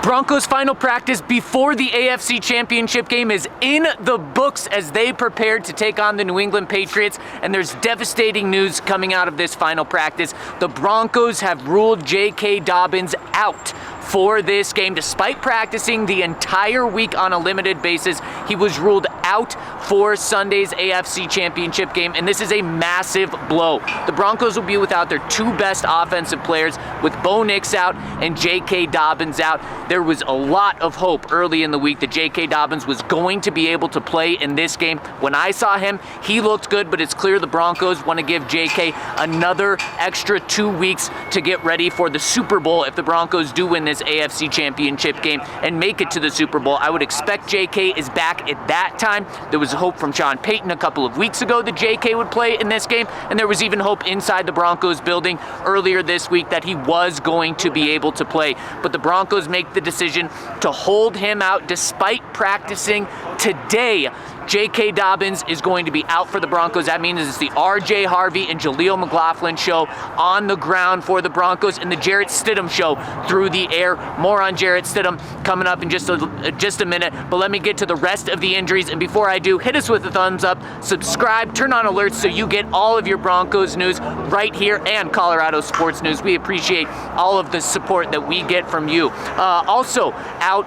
Broncos' final practice before the AFC Championship game is in the books as they prepare to take on the New England Patriots, and there's devastating news coming out of this final practice. The Broncos have ruled J.K. Dobbins out for this game. Despite practicing the entire week on a limited basis, he was ruled out for Sunday's AFC Championship game, and this is a massive blow. The Broncos will be without their two best offensive players, with Bo Nix out and J.K. Dobbins out. There was a lot of hope early in the week that J.K. Dobbins was going to be able to play in this game. When I saw him, he looked good, but it's clear the Broncos want to give J.K. another extra 2 weeks to get ready for the Super Bowl if the Broncos do win this AFC Championship game and make it to the Super Bowl. I would expect J.K. is back at that time. There was hope from Sean Payton a couple of weeks ago that J.K. would play in this game, and there was even hope inside the Broncos building earlier this week that he was going to be able to play. But the Broncos make the decision to hold him out despite practicing today. J.K. Dobbins is going to be out for the Broncos. That means it's the R.J. Harvey and Jaleel McLaughlin show on the ground for the Broncos, and the Jarrett Stidham show through the air. More on Jarrett Stidham coming up in just a minute, but let me get to the rest of the injuries. And before I do, hit us with a thumbs up, subscribe, turn on alerts so you get all of your Broncos news right here and Colorado sports news. We appreciate all of the support that we get from you. Also out,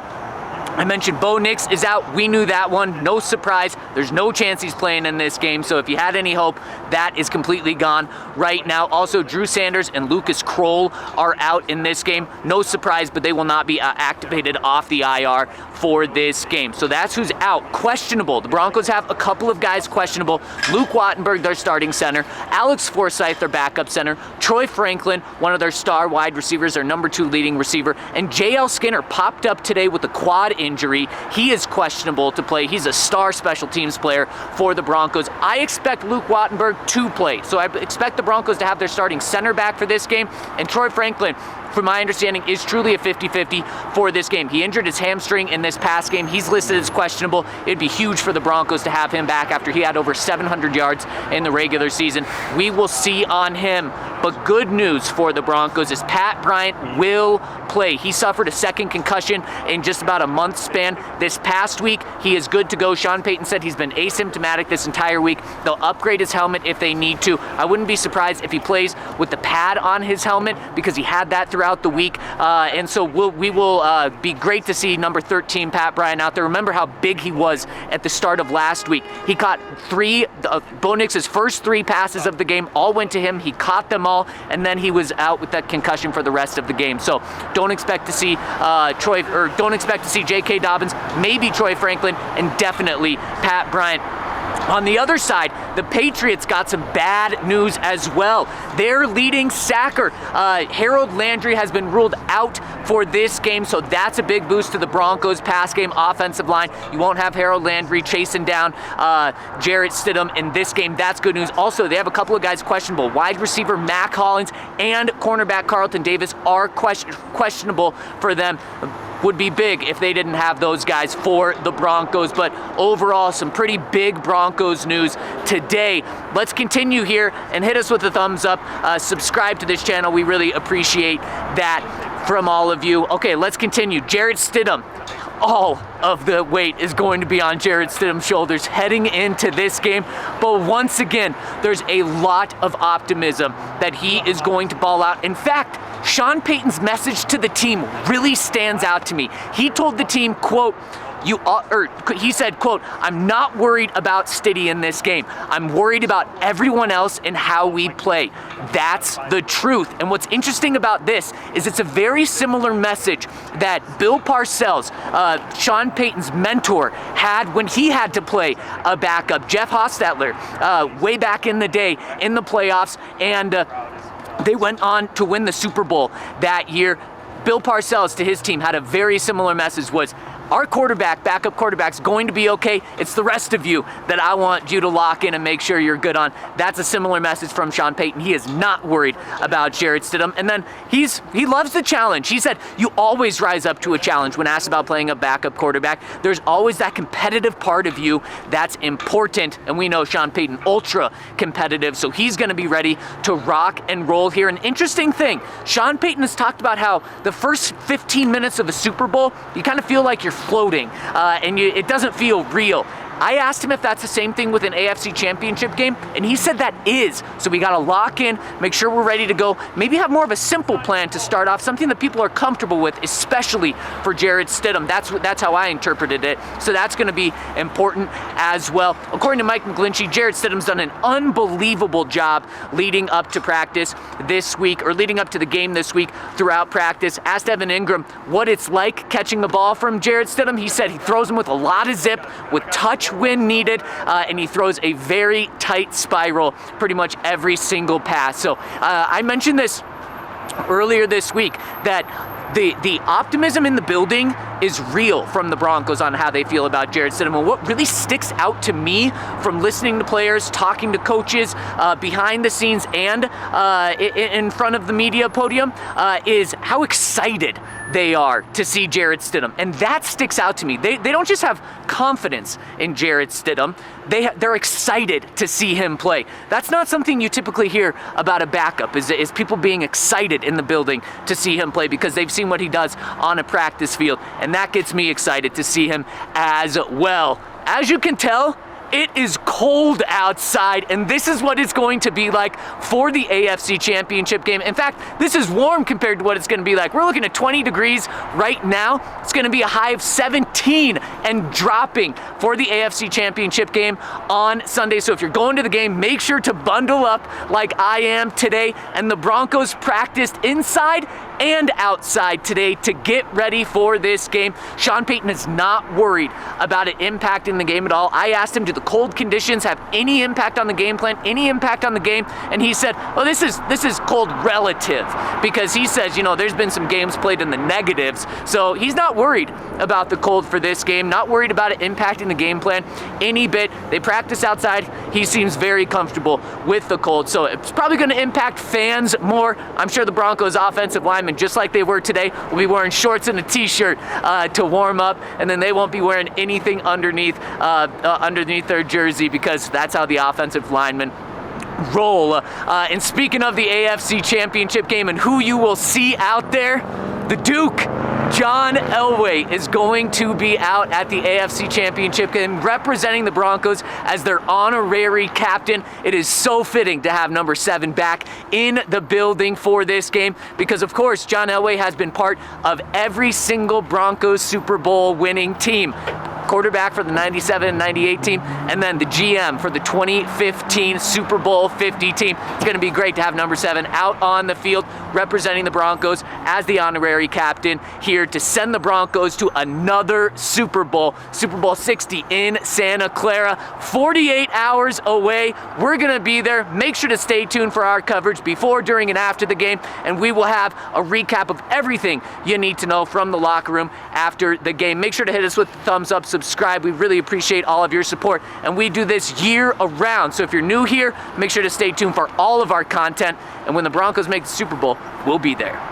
I mentioned Bo Nix is out. We knew that one. No surprise. There's no chance he's playing in this game. So if you had any hope, that is completely gone right now. Also, Drew Sanders and Lucas Kroll are out in this game. No surprise, but they will not be activated off the IR for this game. So that's who's out. Questionable. The Broncos have a couple of guys questionable. Luke Wattenberg, their starting center. Alex Forsyth, their backup center. Troy Franklin, one of their star wide receivers, their number 2 leading receiver. And J.L. Skinner popped up today with a quad injury. He is questionable to play. He's a star special teams player for the Broncos. I expect Luke Wattenberg to play. So I expect the Broncos to have their starting center back for this game. And Troy Franklin, from my understanding, is truly a 50-50 for this game. He injured his hamstring in this past game. He's listed as questionable. It'd be huge for the Broncos to have him back after he had over 700 yards in the regular season. We will see on him. But good news for the Broncos is Pat Bryant will play. He suffered a second concussion in just about a month span. This past week, he is good to go. Sean Payton said he's been asymptomatic this entire week. They'll upgrade his helmet if they need to. I wouldn't be surprised if he plays with the pad on his helmet because he had that throughout the week. And so we will be great to see number 13, Pat Bryant, out there. Remember how big he was at the start of last week. He caught Bo Nix's first 3 passes of the game, all went to him. He caught them all, and then he was out with that concussion for the rest of the game. So don't expect to see J.K. Dobbins, maybe Troy Franklin, and definitely Pat Bryant. On the other side, the Patriots got some bad news as well. Their leading sacker, Harold Landry, has been ruled out for this game, so that's a big boost to the Broncos' pass game offensive line. You won't have Harold Landry chasing down Jarrett Stidham in this game. That's good news. Also, they have a couple of guys questionable. Wide receiver Mac Hollins and cornerback Carlton Davis are questionable for them. Would be big if they didn't have those guys for the Broncos. But overall, some pretty big Broncos news today. Let's continue here and hit us with a thumbs up. Subscribe to this channel. We really appreciate that from all of you. Okay, let's continue. Jarrett Stidham. All of the weight is going to be on Jarrett Stidham's shoulders heading into this game. But once again, there's a lot of optimism that he is going to ball out. In fact, Sean Payton's message to the team really stands out to me. He told the team, quote, he said, quote, "I'm not worried about Stiddy in this game. I'm worried about everyone else and how we play." That's the truth. And what's interesting about this is it's a very similar message that Bill Parcells, Sean Payton's mentor, had when he had to play a backup. Jeff Hostetler, way back in the day in the playoffs, and they went on to win the Super Bowl that year. Bill Parcells to his team had a very similar message, was our backup quarterback's going to be okay. It's the rest of you that I want you to lock in and make sure you're good on. That's a similar message from Sean Payton. He is not worried about Jarrett Stidham. And then he loves the challenge. He said, you always rise up to a challenge when asked about playing a backup quarterback. There's always that competitive part of you that's important. And we know Sean Payton, ultra competitive, so he's going to be ready to rock and roll here. An interesting thing, Sean Payton has talked about how the first 15 minutes of a Super Bowl, you kind of feel like you're floating, and it doesn't feel real. I asked him if that's the same thing with an AFC Championship game, and he said that is. So we got to lock in, make sure we're ready to go, maybe have more of a simple plan to start off, something that people are comfortable with, especially for Jarrett Stidham. That's how I interpreted it. So that's going to be important as well. According to Mike McGlinchey, Jarrett Stidham's done an unbelievable job leading up to practice this week, or leading up to the game this week throughout practice. Asked Evan Ingram what it's like catching the ball from Jarrett Stidham. He said he throws him with a lot of zip, with touch when needed, and he throws a very tight spiral pretty much every single pass. So I mentioned this earlier this week that the optimism in the building is real from the Broncos on how they feel about Jarrett Stidham. And what really sticks out to me from listening to players, talking to coaches behind the scenes and in front of the media podium is how excited they are to see Jarrett Stidham. And that sticks out to me. They don't just have confidence in Jarrett Stidham, they're excited to see him play. That's not something you typically hear about a backup, is people being excited in the building to see him play because they've seen what he does on a practice field. And that gets me excited to see him as well. As you can tell, it is cold outside, and this is what it's going to be like for the AFC Championship game. In fact, this is warm compared to what it's going to be like. We're looking at 20 degrees right now. It's going to be a high of 17 and dropping for the AFC Championship game on Sunday. So if you're going to the game, make sure to bundle up like I am today. And the Broncos practiced inside and outside today to get ready for this game. Sean Payton is not worried about it impacting the game at all. I asked him, do the cold conditions have any impact on the game plan, any impact on the game? And he said, well, this is cold relative, because he says, there's been some games played in the negatives, so he's not worried about the cold for this game, not worried about it impacting the game plan any bit. They practice outside. He seems very comfortable with the cold, so it's probably going to impact fans more. I'm sure the Broncos offensive linemen, just like they were today, will be wearing shorts and a t-shirt to warm up, and then they won't be wearing anything underneath their jersey, because that's how the offensive linemen roll. And speaking of the AFC Championship game and who you will see out there, the Duke, John Elway, is going to be out at the AFC Championship game representing the Broncos as their honorary captain. It is so fitting to have number 7 back in the building for this game because, of course, John Elway has been part of every single Broncos Super Bowl winning team. Quarterback for the 97 and 98 team, and then the GM for the 2015 Super Bowl 50 team. It's going to be great to have number 7 out on the field representing the Broncos as the honorary captain here to send the Broncos to another Super Bowl, Super Bowl 60 in Santa Clara. 48 hours away. We're going to be there. Make sure to stay tuned for our coverage before, during, and after the game, and we will have a recap of everything you need to know from the locker room after the game. Make sure to hit us with the thumbs up, subscribe. We really appreciate all of your support, and we do this year around. So if you're new here, make sure to stay tuned for all of our content, and when the Broncos make the Super Bowl, we'll be there.